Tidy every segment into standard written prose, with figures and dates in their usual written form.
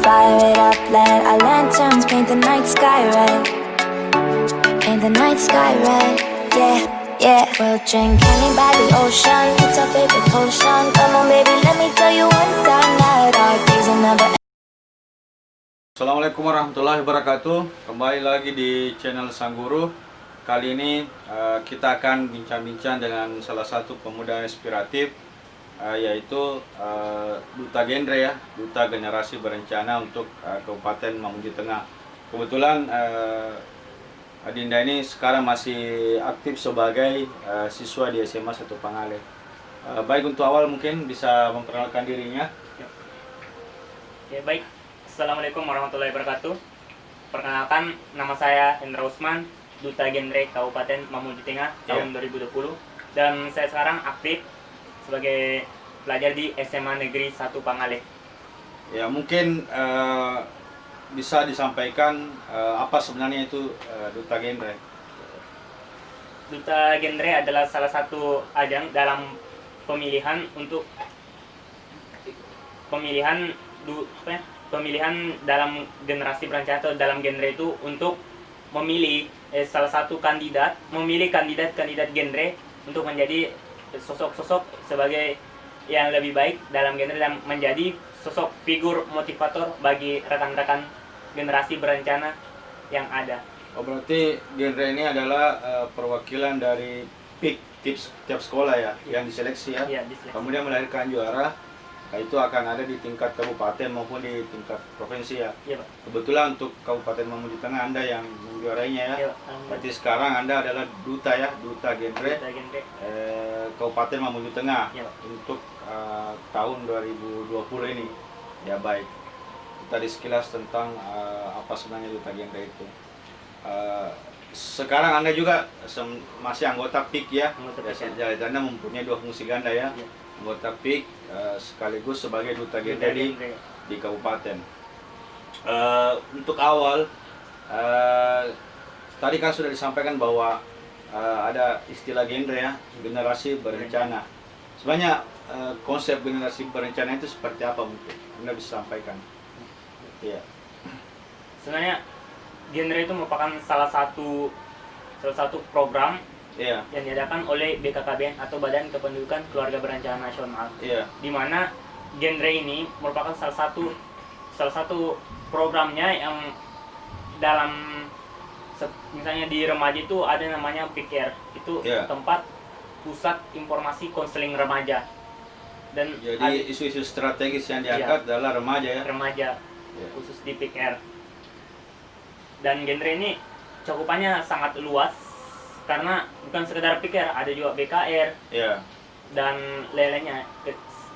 fire it up, let our lanterns paint the night sky red. Paint the night sky red, yeah, yeah. We'll drink honey by the ocean, it's our favorite potion. Come on baby, let me tell you one time that our days will never end. Assalamualaikum warahmatullahi wabarakatuh. Kembali lagi di channel Sang Guru. Kali ini kita akan bincang-bincang dengan salah satu pemuda inspiratif, yaitu Duta Genre ya, Duta Generasi Berencana untuk Kabupaten Mamuju Tengah. Kebetulan Adinda ini sekarang masih aktif sebagai siswa di SMA 1 Pangale. Baik, untuk awal mungkin bisa memperkenalkan dirinya. Ya, baik. Assalamualaikum warahmatullahi wabarakatuh. Perkenalkan, nama saya Hendra Usman, Duta Genre Kabupaten Mamuju Tengah tahun 2020. Dan saya sekarang aktif sebagai pelajar di SMA Negeri 1 Pangale. Ya, mungkin bisa disampaikan apa sebenarnya itu Duta Genre? Duta Genre adalah salah satu ajang dalam pemilihan dalam generasi berencana atau dalam genre itu untuk memilih kandidat genre untuk menjadi sosok-sosok sebagai yang lebih baik dalam genre dan menjadi sosok figur motivator bagi rekan-rekan generasi berencana yang ada. Oh, berarti genre ini adalah perwakilan dari tiap sekolah ya, yang diseleksi ya, diseleksi. Kemudian melahirkan juara. Itu akan ada di tingkat kabupaten maupun di tingkat provinsi ya. Iya, Pak. Kebetulan untuk Kabupaten Mamuju Tengah Anda yang menjuarainya ya. Iya, berarti sekarang Anda adalah duta ya, Duta Genre Kabupaten Mamuju Tengah, iya, untuk tahun 2020 ini. Ya, baik. Tadi sekilas tentang apa sebenarnya Duta Genre itu. Sekarang Anda juga masih anggota PIK ya. Jadi Anda mempunyai dua fungsi ganda ya. Iya. Anggota PIK sekaligus sebagai Duta Genre di kabupaten. Untuk awal tadi kan sudah disampaikan bahwa ada istilah genre ya, generasi berencana. Sebenarnya konsep generasi berencana itu seperti apa, mungkin Anda bisa sampaikan? Iya. Sebenarnya genre itu merupakan salah satu program yang diadakan oleh BKKBN atau Badan Kependudukan Keluarga Berencana Nasional. Di mana genre ini merupakan salah satu programnya yang dalam misalnya di remaja itu ada namanya PIKR. Itu tempat pusat informasi konseling remaja. Dan jadi isu-isu strategis yang diangkat adalah remaja ya. Remaja. Khusus di PIKR. Dan genre ini cakupannya sangat luas karena bukan sekedar PIKR, ada juga BKR dan lain-lainnya.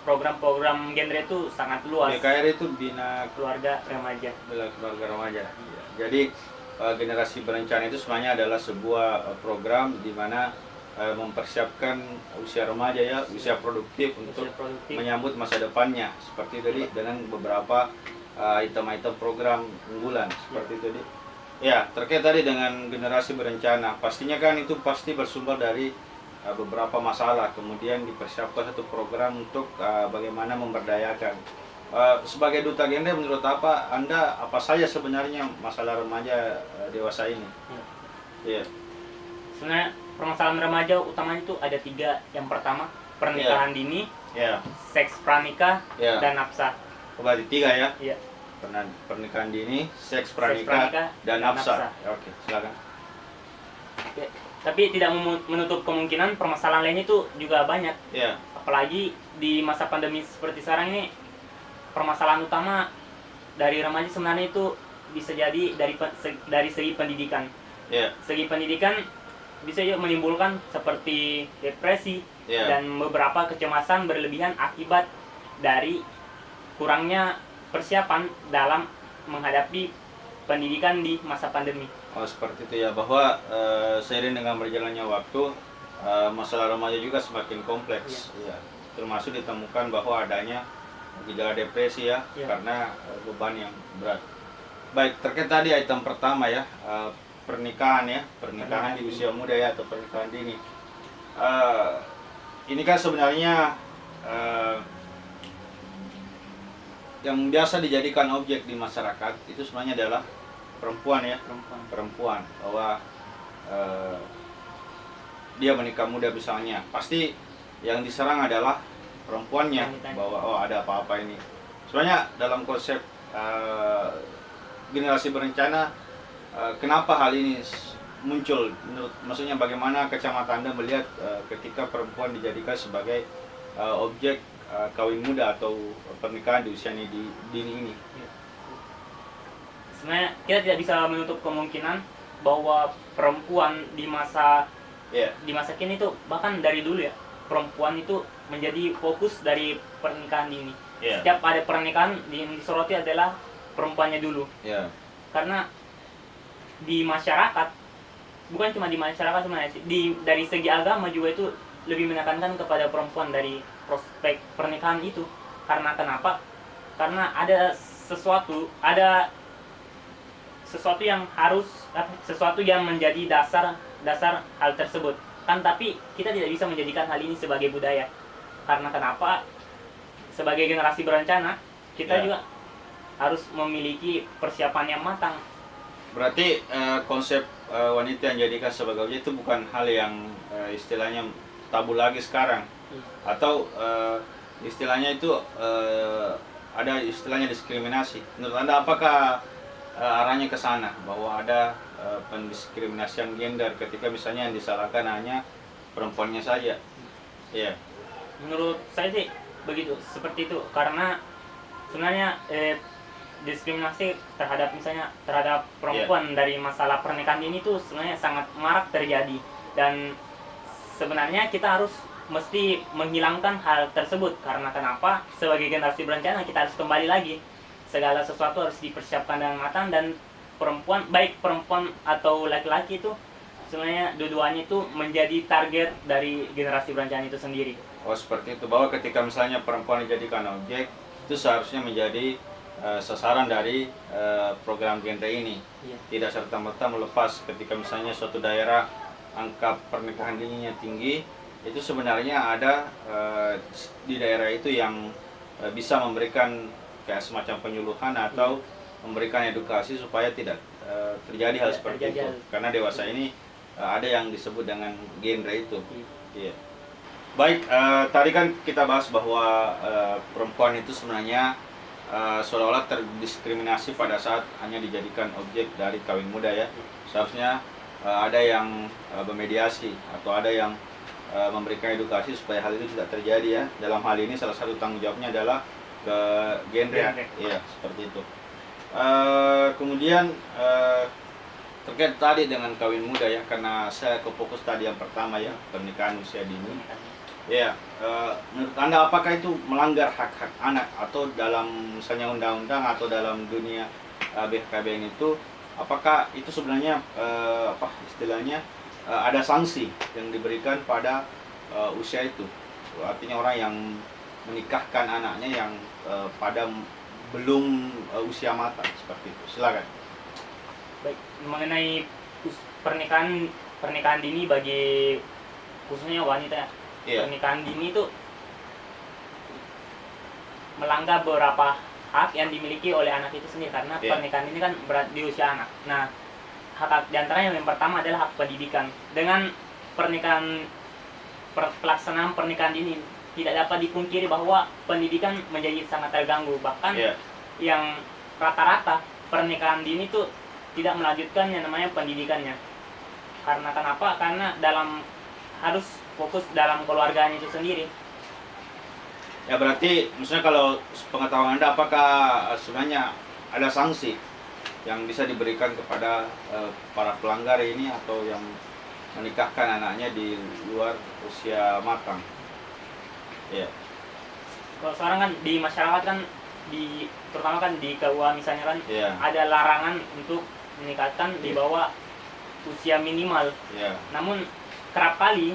Program-program genre itu sangat luas. BKR itu Bina Keluarga Remaja. Keluarga Remaja. Jadi generasi berencana itu sebenarnya adalah sebuah program di mana mempersiapkan usia remaja ya, usia produktif untuk menyambut masa depannya. Seperti tadi dengan beberapa item-item program unggulan seperti itu tadi. Ya, terkait tadi dengan generasi berencana, pastinya kan itu pasti bersumber dari beberapa masalah, kemudian dipersiapkan satu program untuk bagaimana memberdayakan. Sebagai Duta Genre, menurut Anda apa saja sebenarnya masalah remaja dewasa ini? Iya. Sebenarnya permasalahan remaja utamanya itu ada 3. Yang pertama, pernikahan dini, seks pranikah, dan nafsa. Berarti 3 ya? Iya. Pernikahan dini, seks pranikah, dan nafsa. Oke, silakan. Oke. Tapi tidak menutup kemungkinan permasalahan lainnya itu juga banyak. Apalagi di masa pandemi seperti sekarang ini, permasalahan utama dari remaja sebenarnya itu bisa jadi dari segi pendidikan. Segi pendidikan bisa juga menimbulkan seperti depresi dan beberapa kecemasan berlebihan akibat dari kurangnya persiapan dalam menghadapi pendidikan di masa pandemi. Oh, seperti itu ya, bahwa seiring dengan berjalannya waktu masalah remaja juga semakin kompleks. Termasuk ditemukan bahwa adanya gejala depresi ya, karena beban yang berat. Baik, terkait tadi item pertama ya, pernikahan di usia muda ya, atau pernikahan dini. Ini kan sebenarnya yang biasa dijadikan objek di masyarakat itu sebenarnya adalah perempuan ya, perempuan bahwa dia menikah muda misalnya, pasti yang diserang adalah perempuannya, bahwa oh ada apa-apa ini. Sebenarnya dalam konsep generasi berencana, kenapa hal ini muncul? Maksudnya bagaimana kacamata Anda melihat ketika perempuan dijadikan sebagai objek kawin muda atau pernikahan di usia dini ini? Sebenarnya kita tidak bisa menutup kemungkinan bahwa perempuan di masa kini itu, bahkan dari dulu ya, perempuan itu menjadi fokus dari pernikahan dini. Setiap ada pernikahan yang disoroti adalah perempuannya dulu. Karena di masyarakat, bukan cuma di masyarakat sebenarnya, dari segi agama juga itu lebih menekankan kepada perempuan dari prospek pernikahan itu. Karena kenapa? Karena ada sesuatu yang harus, sesuatu yang menjadi dasar hal tersebut kan. Tapi kita tidak bisa menjadikan hal ini sebagai budaya. Karena kenapa? Sebagai generasi berencana, kita juga harus memiliki persiapan yang matang. Berarti konsep wanita yang dijadikan sebagai objek itu bukan hal yang istilahnya tabu lagi sekarang, atau istilahnya itu ada istilahnya diskriminasi. Menurut Anda apakah arahnya ke sana, bahwa ada pendiskriminasian gender ketika misalnya yang disalahkan hanya perempuannya saja? Menurut saya sih begitu, seperti itu. Karena sebenarnya diskriminasi terhadap perempuan dari masalah pernikahan ini tuh sebenarnya sangat marak terjadi, dan sebenarnya kita harus mesti menghilangkan hal tersebut. Karena kenapa? Sebagai generasi berencana kita harus kembali lagi, segala sesuatu harus dipersiapkan dengan matang, dan perempuan, baik perempuan atau laki-laki itu sebenarnya dua-duanya itu menjadi target dari generasi berencana itu sendiri. Oh seperti itu, bahwa ketika misalnya perempuan dijadikan objek, itu seharusnya menjadi sasaran dari program genre ini. Tidak serta-merta melepas ketika misalnya suatu daerah angka pernikahan dininya tinggi, itu sebenarnya ada di daerah itu yang bisa memberikan kayak semacam penyuluhan atau memberikan edukasi supaya tidak terjadi hal seperti itu. Karena dewasa ini ada yang disebut dengan genre itu. Baik, tadi kan kita bahas bahwa perempuan itu sebenarnya seolah-olah terdiskriminasi pada saat hanya dijadikan objek dari kawin muda ya. Seharusnya ada yang bermediasi atau ada yang memberikan edukasi supaya hal itu tidak terjadi ya. Dalam hal ini salah satu tanggung jawabnya adalah ke genre. Iya, seperti itu. Kemudian terkait tadi dengan kawin muda ya, karena saya kefokus tadi yang pertama ya, pernikahan usia dini. Ya, menurut Anda apakah itu melanggar hak-hak anak, atau dalam misalnya undang-undang atau dalam dunia BKKBN itu, apakah itu sebenarnya istilahnya ada sanksi yang diberikan pada usia itu? Artinya orang yang menikahkan anaknya yang pada belum usia matang seperti itu. Silakan. Baik, mengenai pernikahan dini bagi khususnya wanita, pernikahan dini itu melanggar beberapa hak yang dimiliki oleh anak itu sendiri, karena pernikahan ini kan berat di usia anak. Nah, hak diantaranya yang pertama adalah hak pendidikan. Dengan pelaksanaan pernikahan dini, tidak dapat dipungkiri bahwa pendidikan menjadi sangat terganggu. Bahkan yang rata-rata pernikahan dini itu tidak melanjutkan yang namanya pendidikannya. Karena kenapa? Karena harus fokus dalam keluarganya itu sendiri. Ya berarti misalnya kalau pengetahuan Anda, apakah sebenarnya ada sanksi yang bisa diberikan kepada para pelanggar ini atau yang menikahkan anaknya di luar usia matang? Kalau sekarang kan di masyarakat kan, terutama kan di KUA misalnya kan ada larangan untuk menikahkan di bawah usia minimal. Namun kerap kali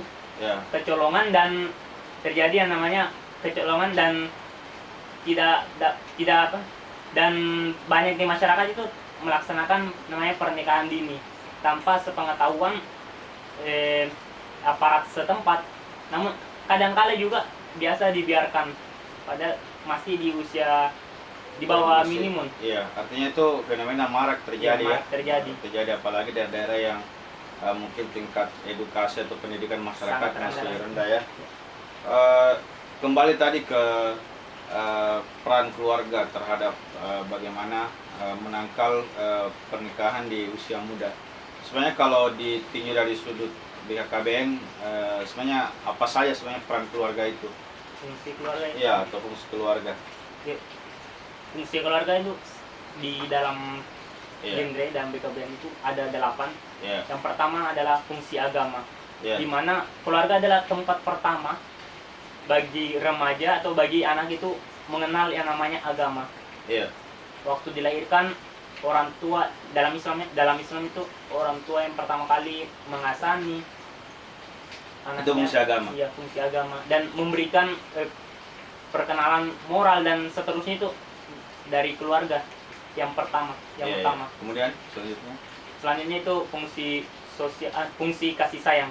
kecolongan dan terjadi yang namanya kecolongan dan dan banyak di masyarakat itu melaksanakan namanya pernikahan dini tanpa sepengetahuan aparat setempat. Namun kadang-kala juga biasa dibiarkan pada masih di usia di bawah kondisi. minimum. Iya, artinya itu fenomena marak terjadi Ya, marak terjadi. Terjadi apalagi daerah-daerah yang mungkin tingkat edukasi atau pendidikan masyarakat masih rendah ya. Kembali tadi ke peran keluarga terhadap bagaimana menangkal pernikahan di usia muda. Sebenarnya kalau ditinjau dari sudut BKKBN, sebenarnya apa saja sebenarnya peran keluarga itu? Fungsi keluarga itu. Iya, atau fungsi keluarga. Ya, fungsi keluarga itu di dalam genre dalam BKBN itu ada 8. Yang pertama adalah fungsi agama, di mana keluarga adalah tempat pertama bagi remaja atau bagi anak itu mengenal yang namanya agama. Waktu dilahirkan, orang tua dalam Islam itu orang tua yang pertama kali mengasani anaknya. Itu fungsi agama. Iya, fungsi agama, dan memberikan perkenalan moral dan seterusnya itu dari keluarga yang pertama. Utama. Kemudian selanjutnya itu fungsi sosial, fungsi kasih sayang.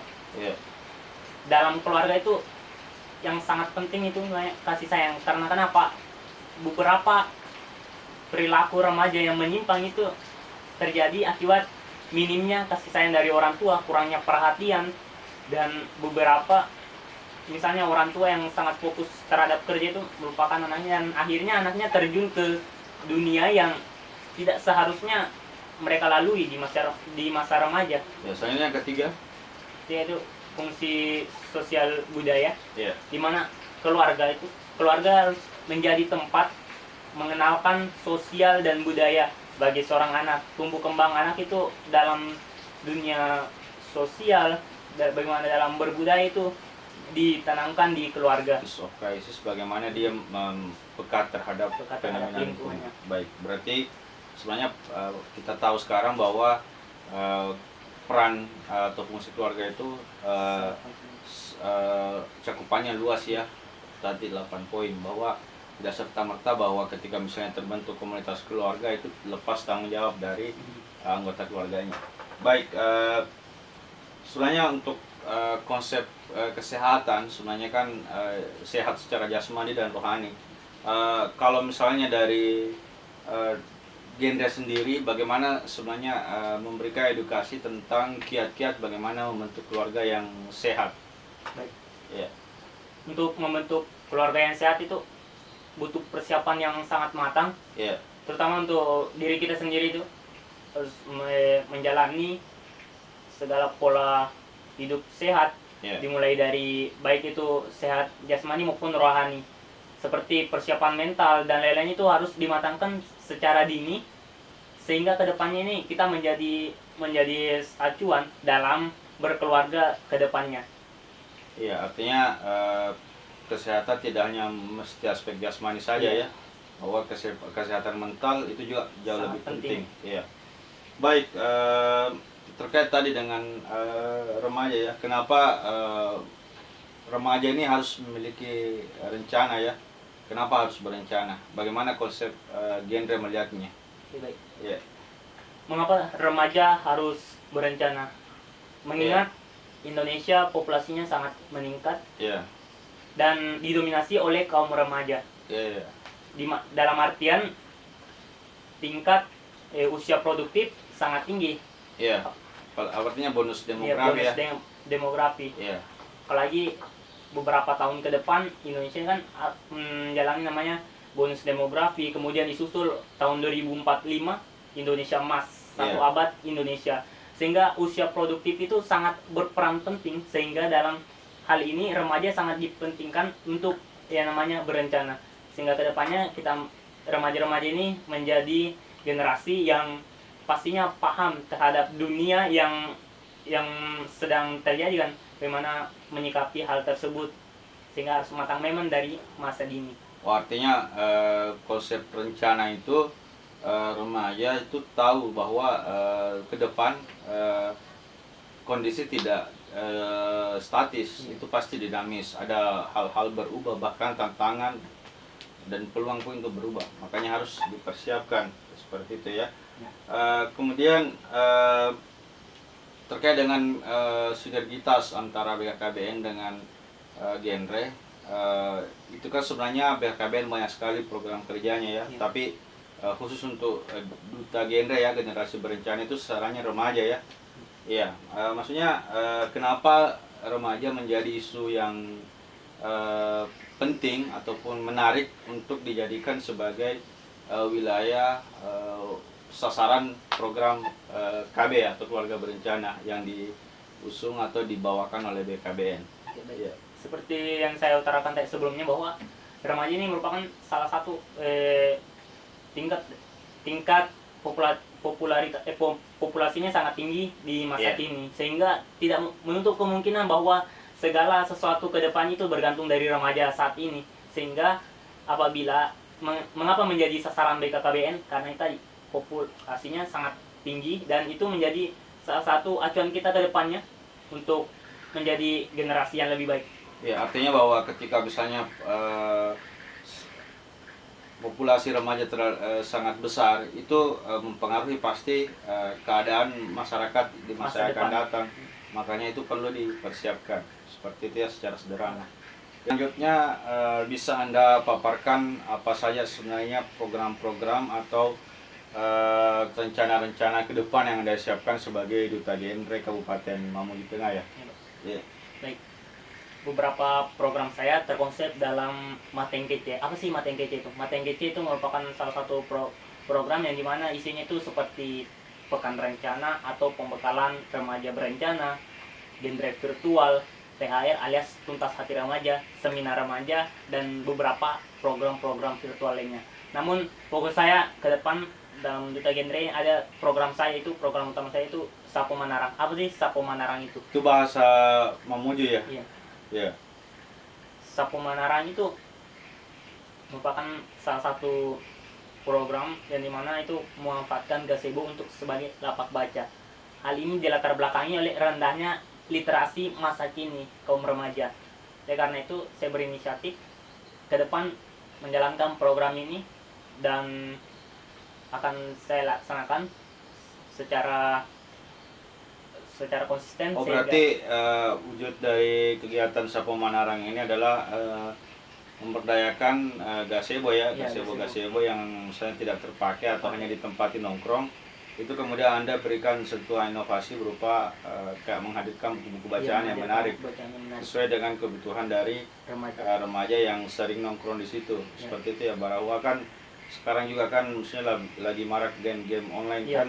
Dalam keluarga itu yang sangat penting itu kasih sayang. Karena kenapa? Beberapa perilaku remaja yang menyimpang itu terjadi akibat minimnya kasih sayang dari orang tua, kurangnya perhatian, dan beberapa misalnya orang tua yang sangat fokus terhadap kerja itu melupakan anaknya, dan akhirnya anaknya terjun ke dunia yang tidak seharusnya mereka lalui di masa remaja. Selanjutnya yang ketiga, yaitu fungsi sosial budaya, di mana keluarga harus menjadi tempat mengenalkan sosial dan budaya bagi seorang anak. Tumbuh kembang anak itu dalam dunia sosial, bagaimana dalam berbudaya itu ditanamkan di keluarga. Krisis bagaimana dia pekat terhadap fenomena lingkungan. Baik, berarti sebenarnya kita tahu sekarang bahwa peran atau fungsi keluarga itu cakupannya luas ya. Tadi 8 poin, bahwa tidak serta-merta bahwa ketika misalnya terbentuk komunitas keluarga itu lepas tanggung jawab dari anggota keluarganya. Baik, sebenarnya untuk konsep kesehatan sebenarnya kan sehat secara jasmani dan rohani. Kalau misalnya dari genre sendiri, bagaimana sebenarnya memberikan edukasi tentang kiat-kiat bagaimana membentuk keluarga yang sehat? Baik. Ya. Untuk membentuk keluarga yang sehat itu butuh persiapan yang sangat matang. Terutama untuk diri kita sendiri itu harus menjalani segala pola hidup sehat, dimulai dari baik itu sehat jasmani maupun rohani, seperti persiapan mental dan lain-lain itu harus dimatangkan secara dini, sehingga kedepannya ini kita menjadi acuan dalam berkeluarga kedepannya. Iya, artinya kesehatan tidak hanya mesti aspek jasmani saja ya, bahwa kesehatan mental itu juga jauh lebih penting. Iya. Baik, terkait tadi dengan remaja ya, kenapa remaja ini harus memiliki rencana ya? Kenapa harus berencana? Bagaimana konsep genre melihatnya? Baik. Yeah. Mengapa remaja harus berencana? Mengingat Indonesia populasinya sangat meningkat dan didominasi oleh kaum remaja. Dalam artian tingkat usia produktif sangat tinggi. Artinya bonus demografi demografi. Apalagi beberapa tahun ke depan Indonesia kan menjalani namanya bonus demografi, kemudian disusul tahun 2045 Indonesia Emas, 1 abad Indonesia. Sehingga usia produktif itu sangat berperan penting, sehingga dalam hal ini remaja sangat dipentingkan untuk yang namanya berencana, sehingga kedepannya kita remaja-remaja ini menjadi generasi yang pastinya paham terhadap dunia yang sedang terjadi kan, bagaimana menyikapi hal tersebut, sehingga harus matang memang dari masa dini. Artinya konsep rencana itu remaja itu tahu bahwa ke depan kondisi tidak statis, itu pasti dinamis, ada hal-hal berubah, bahkan tantangan dan peluang pun itu berubah, makanya harus dipersiapkan seperti itu ya. Kemudian terkait dengan sinergitas antara BKKBN dengan genre, itu kan sebenarnya BKBN banyak sekali program kerjanya ya, tapi khusus untuk duta genre ya, generasi berencana itu sasarannya remaja ya. Iya, maksudnya kenapa remaja menjadi isu yang penting ataupun menarik untuk dijadikan sebagai wilayah sasaran program KB atau keluarga berencana yang diusung atau dibawakan oleh BKBN. Ya. Seperti yang saya utarakan tadi sebelumnya bahwa remaja ini merupakan salah satu tingkat populasinya sangat tinggi di masa kini, sehingga tidak menutup kemungkinan bahwa segala sesuatu ke depan itu bergantung dari remaja saat ini. Sehingga apabila mengapa menjadi sasaran BKKBN, karena tadi populasinya sangat tinggi dan itu menjadi salah satu acuan kita ke depannya untuk menjadi generasi yang lebih baik. Ya, artinya bahwa ketika misalnya populasi remaja sangat besar, itu mempengaruhi pasti keadaan masyarakat di masa yang akan datang. Makanya itu perlu dipersiapkan. Seperti itu ya secara sederhana. Selanjutnya bisa Anda paparkan apa saja sebenarnya program-program atau rencana-rencana ke depan yang Anda siapkan sebagai Duta Genre Kabupaten Mamuju Tengah ya? Ya. Baik. Beberapa program saya terkonsep dalam Mateng Kece. Apa sih Mateng Kece itu? Mateng Kece itu merupakan salah satu program yang dimana isinya itu seperti pekan rencana atau pembekalan remaja berencana, genre virtual, THR alias tuntas hati remaja, seminar remaja, dan beberapa program-program virtual lainnya. Namun fokus saya ke depan dalam Duta Genre ada program utama saya itu Sapo Manarang. Apa sih Sapo Manarang itu? Itu bahasa Mamuju ya? Iya. Ya. Sapo Manarang itu merupakan salah satu program yang dimana itu memanfaatkan gazebo untuk sebagai lapak baca. Hal ini dilatar belakangi oleh rendahnya literasi masa kini kaum remaja. Karena itu saya berinisiatif ke depan menjalankan program ini dan akan saya laksanakan secara konsisten. Oh, berarti wujud dari kegiatan Sapo Manarang ini adalah memberdayakan gazebo ya, gazebo yang misalnya tidak terpakai atau hanya ditempati nongkrong. Itu kemudian Anda berikan sentuhan inovasi berupa kayak menghadirkan buku-buku bacaan yang menarik sesuai dengan kebutuhan dari remaja yang sering nongkrong di situ. Seperti itu ya, bahwa kan sekarang juga kan misalnya lagi marak game-game online kan.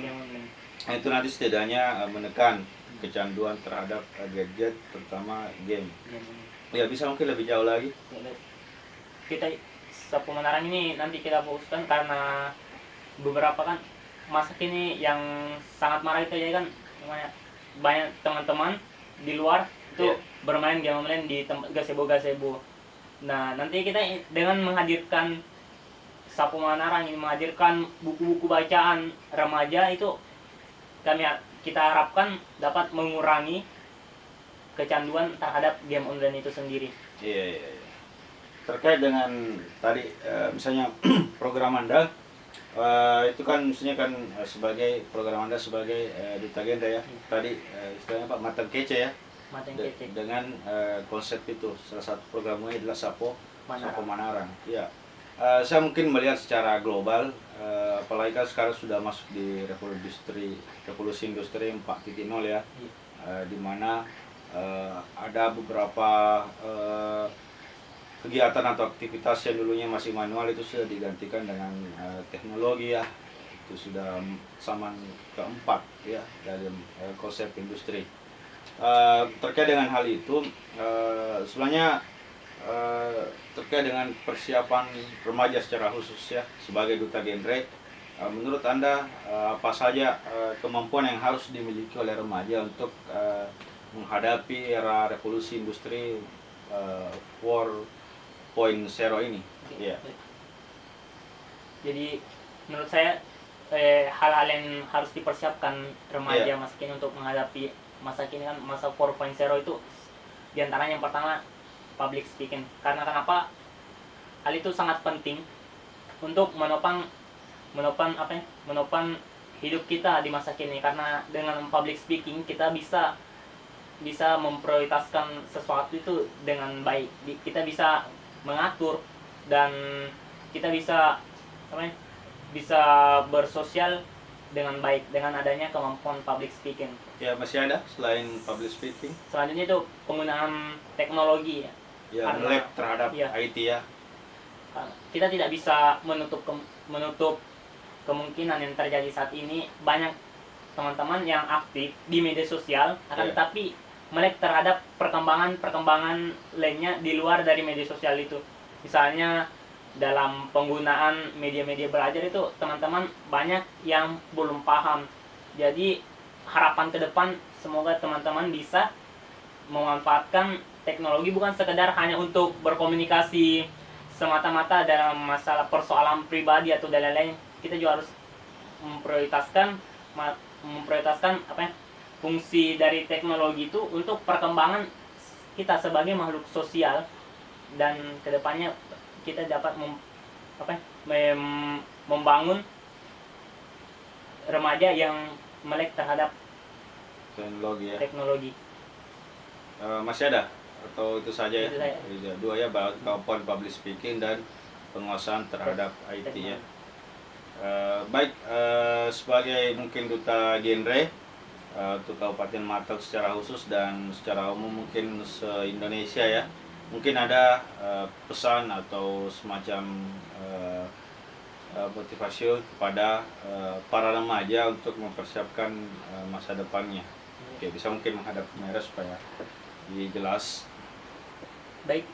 Nah, itu nanti setidaknya menekan kecanduan terhadap gadget, terutama game. Ya, bisa mungkin lebih jauh lagi. Kita Sapo Manarang ini nanti kita fokuskan karena beberapa kan masa kini yang sangat marah itu ya kan, banyak teman-teman di luar itu bermain game online di tempat gazebo. Nah, nanti kita dengan menghadirkan Sapo Manarang ini, menghadirkan buku-buku bacaan remaja itu, kita harapkan dapat mengurangi kecanduan terhadap game online itu sendiri. Iya. Terkait dengan tadi misalnya program Anda itu kan misalnya kan sebagai program Anda sebagai Duta Genre ya. Tadi istilahnya Pak Mateng Kece ya. Mateng Kece. Dengan konsep itu salah satu programnya adalah Sapo Manarang. Iya. Saya mungkin melihat secara global, apalagi kan sekarang sudah masuk di revolusi industri 4.0 ya, di mana ada beberapa kegiatan atau aktivitas yang dulunya masih manual itu sudah digantikan dengan teknologi ya. Itu sudah zaman keempat ya dalam konsep industri. Terkait dengan hal itu, sebenarnya terkait dengan persiapan remaja secara khusus ya sebagai Duta Genre, menurut Anda apa saja kemampuan yang harus dimiliki oleh remaja untuk menghadapi era revolusi industri 4.0 ini? Yeah. Jadi menurut saya hal-hal yang harus dipersiapkan remaja masa kini untuk menghadapi masa kini kan, masa 4.0 itu diantaranya yang pertama public speaking. Karena kenapa hal itu sangat penting untuk menopang hidup kita di masa kini, karena dengan public speaking kita bisa bisa memprioritaskan sesuatu itu dengan baik. Kita bisa mengatur dan kita bisa bisa bersosial dengan baik dengan adanya kemampuan public speaking. Ya, masih ada selain public speaking? Selanjutnya itu penggunaan teknologi ya. Ya, melek terhadap IT ya. Kita tidak bisa menutup kemungkinan yang terjadi saat ini. Banyak teman-teman yang aktif di media sosial, akan tetapi melek terhadap perkembangan lainnya di luar dari media sosial itu. Misalnya dalam penggunaan media-media belajar itu teman-teman banyak yang belum paham. Jadi harapan ke depan semoga teman-teman bisa memanfaatkan teknologi bukan sekedar hanya untuk berkomunikasi semata-mata dalam masalah persoalan pribadi atau lain-lain. Kita juga harus memprioritaskan fungsi dari teknologi itu untuk perkembangan kita sebagai makhluk sosial, dan kedepannya kita dapat membangun remaja yang melek terhadap teknologi. Masih ada atau itu saja ya? Itu saja. Dua ya, kemampuan public speaking dan penguasaan terhadap IT ya. Baik, sebagai mungkin duta genre untuk Kabupaten Mateng secara khusus dan secara umum mungkin se-Indonesia ya, mungkin ada pesan atau semacam motivasi kepada para remaja untuk mempersiapkan masa depannya. Oke, bisa mungkin menghadap kamera supaya jelas. Baik,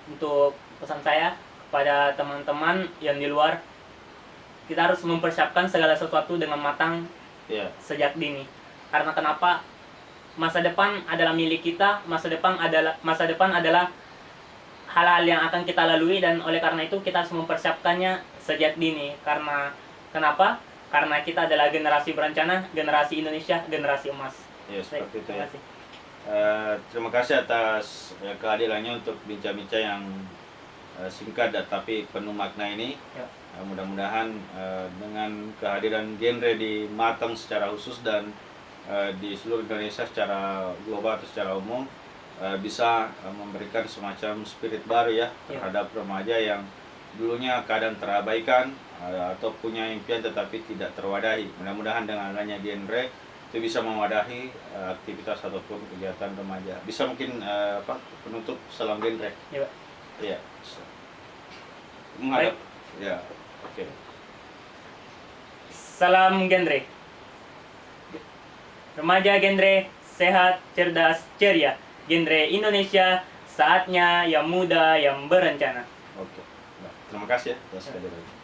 untuk pesan saya kepada teman-teman yang di luar, kita harus mempersiapkan segala sesuatu dengan matang sejak dini. Karena kenapa? Masa depan adalah milik kita, masa depan adalah hal-hal yang akan kita lalui, dan oleh karena itu kita harus mempersiapkannya sejak dini. Karena kenapa? Karena kita adalah generasi berencana, generasi Indonesia, generasi emas. Ya, seperti itu ya. Terima kasih atas kehadirannya untuk bincang-bincang yang singkat tapi penuh makna ini. Mudah-mudahan dengan kehadiran genre di Mateng secara khusus dan di seluruh Indonesia secara global atau secara umum bisa memberikan semacam spirit baru ya terhadap remaja yang dulunya kadang terabaikan atau punya impian tetapi tidak terwadahi. Mudah-mudahan dengan adanya genre itu bisa mewadahi aktivitas ataupun kegiatan remaja. Bisa mungkin penutup salam genre. Iya. Menghadap. Ya. Oke. Salam genre. Remaja genre sehat, cerdas, ceria. Genre Indonesia, saatnya yang muda yang berencana. Oke. Nah, terima kasih ya atas kehadirannya.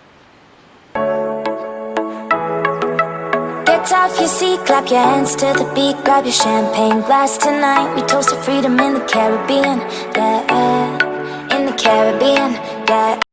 Get off your seat, clap your hands to the beat, grab your champagne glass tonight. We toast to freedom in the Caribbean, yeah, in the Caribbean, yeah.